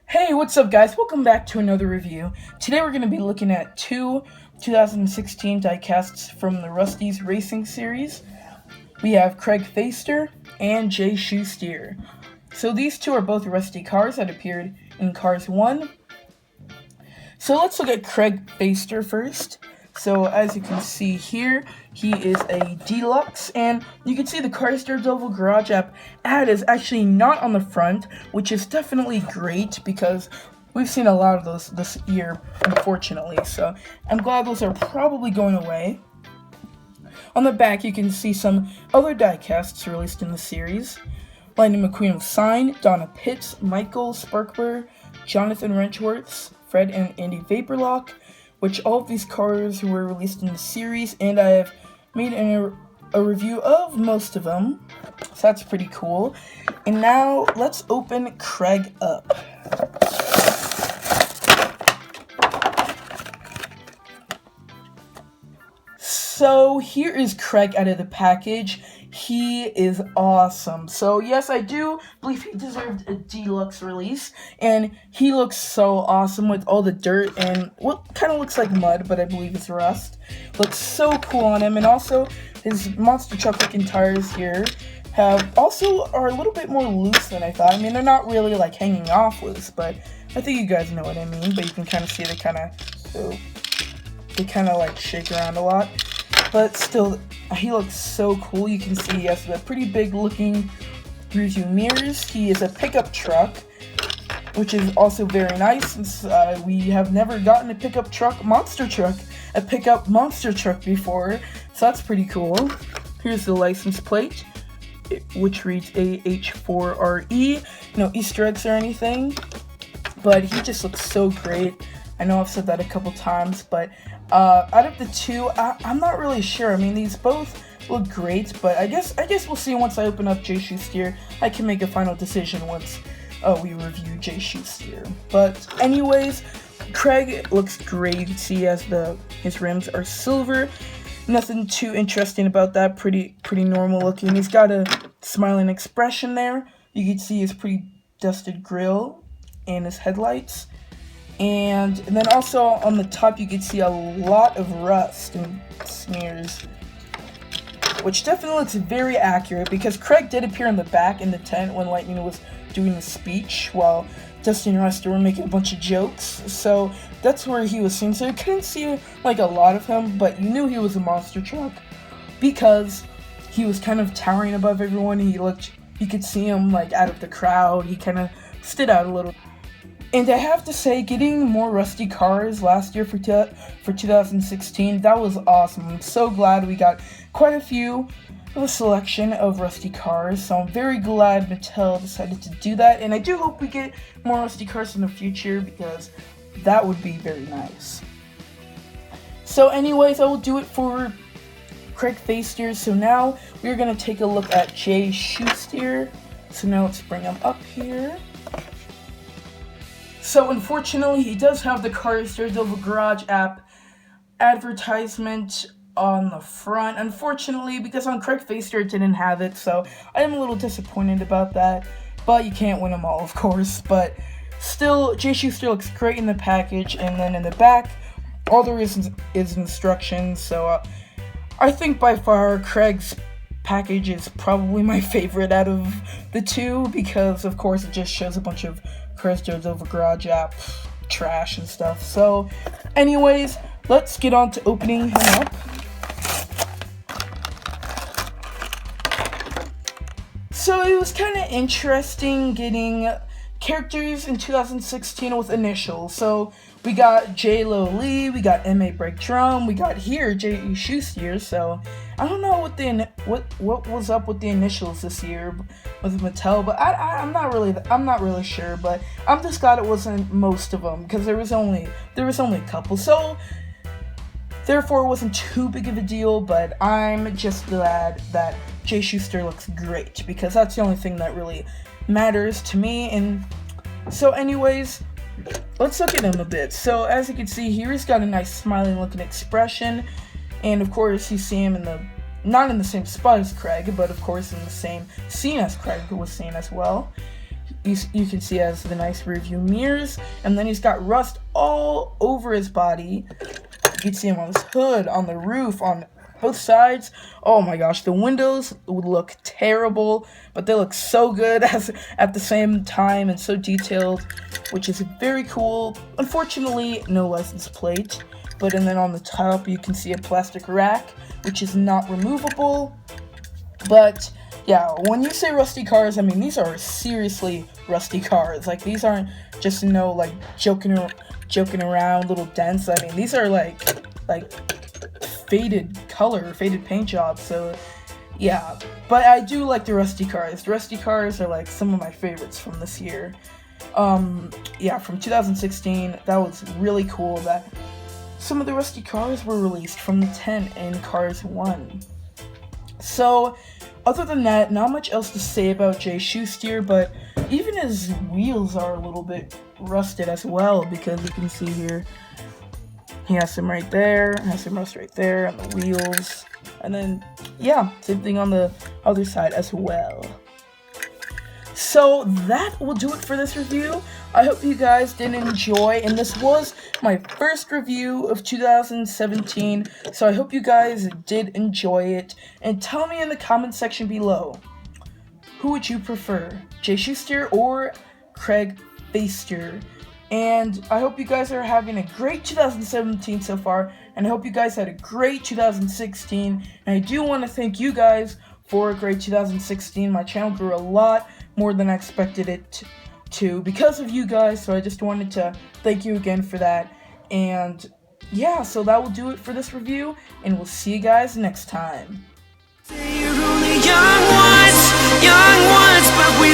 Hey, what's up guys? Welcome back to another review. Today we're going to be looking at two 2016 diecasts from the Rust-eze racing series. We have Craig Fäster and Jay Shoesteer. So these two are both Rusty cars that appeared in Cars 1. So let's look at Craig Fäster first. So as you can see here, he is a deluxe, and you can see the Cars Daredevil Garage app ad is actually not on the front, which is definitely great because we've seen a lot of those this year, unfortunately. So I'm glad those are probably going away. On the back, you can see some other diecasts released in the series. Lightning McQueen of Sign, Donna Pitts, Michael Sparkler, Jonathan Wrenchworth, Fred and Andy Vaporlock, which all of these cars were released in the series, and I have made a review of most of them, so that's pretty cool. And now, let's open Craig up. So here is Craig out of the package. He is awesome. So yes, I do believe he deserved a deluxe release, and he looks so awesome with all the dirt and what kind of looks like mud, but I believe it's rust. Looks so cool on him, and also his monster truck looking tires here are a little bit more loose than I thought. I mean, they're not really like hanging off loose, but I think you guys know what I mean. But you can kind of see they kind of like shake around a lot. But still, he looks so cool. You can see he has a pretty big looking rear-view mirrors. He is a pickup truck, which is also very nice since we have never gotten a pickup monster truck before. So that's pretty cool. Here's the license plate, which reads AH4RE. No Easter eggs or anything, but he just looks so great. I know I've said that a couple times, but out of the two, I'm not really sure. I mean, these both look great, but I guess we'll see once I open up Jay Shoesteer. I can make a final decision once we review Jay Shoesteer. But anyways, Craig looks great. You can see his rims are silver. Nothing too interesting about that. Pretty normal looking. He's got a smiling expression there. You can see his pretty dusted grille and his headlights. And then also on the top, you can see a lot of rust and smears, which definitely looks very accurate because Craig did appear in the back in the tent when Lightning was doing the speech while Dusty and Rusty were making a bunch of jokes. So that's where he was seen. So you couldn't see like a lot of him, but you knew he was a monster truck because he was kind of towering above everyone. You could see him like out of the crowd. He kind of stood out a little. And I have to say, getting more Rusty cars last year for 2016, that was awesome. I'm so glad we got quite a selection of Rusty cars, so I'm very glad Mattel decided to do that, and I do hope we get more Rusty cars in the future, because that would be very nice. So anyways, I will do it for Craig Fäster. So now we're going to take a look at Jay Shoesteer. So now let's bring him up here. So unfortunately, he does have the Cars Daredevil Garage app advertisement on the front, unfortunately, because on Craig Fäster it didn't have it, so I am a little disappointed about that, but you can't win them all, of course. But still, Jay Shoesteer looks great in the package, and then in the back, all there is instructions. So I think by far Craig's package is probably my favorite out of the two, because of course it just shows a bunch of Cars Daredevil Garage app trash and stuff. So anyways, let's get on to opening him up. So it was kind of interesting getting characters in 2016 with initials. So we got J-Lo Lee, we got M.A. Break Drum, we got here Jay Shoesteer. So I don't know what was up with the initials this year with Mattel, but I'm not really sure. But I'm just glad it wasn't most of them, because there was only a couple. So therefore it wasn't too big of a deal. But I'm just glad that Jay Shoesteer looks great, because that's the only thing that really matters to me. And so anyways, let's look at him a bit. So as you can see here, he's got a nice smiling looking expression, and of course you see him not in the same spot as Craig, but of course in the same scene as Craig was seen as well. you can see has the nice rear view mirrors, and then he's got rust all over his body. You can see him on his hood, on the roof, on both sides. Oh my gosh, the windows would look terrible, but they look so good at the same time and so detailed, which is very cool. Unfortunately, no license plate, but and then on the top you can see a plastic rack, which is not removable. But yeah, when you say rusty cars, I mean these are seriously rusty cars. Like these aren't just like joking around little dents. I mean these are like faded color, faded paint jobs. So yeah, but I do like the rusty cars. The rusty cars are like some of my favorites from this year. Yeah, from 2016, that was really cool that some of the rusty cars were released from the 10 in Cars 1. So other than that, not much else to say about Jay Shoesteer, but even his wheels are a little bit rusted as well, because you can see here he has some right there, has some rust right there on the wheels, and then yeah, same thing on the other side as well. So that will do it for this review. I hope you guys did enjoy, and this was my first review of 2017, so I hope you guys did enjoy it, and tell me in the comment section below, who would you prefer, Jay Shoesteer or Craig Fäster? And I hope you guys are having a great 2017 so far, and I hope you guys had a great 2016, and I do want to thank you guys for a great 2016. My channel grew a lot more than I expected it to because of you guys, so I just wanted to thank you again for that. And yeah, so that will do it for this review, and we'll see you guys next time. You're only young ones, but we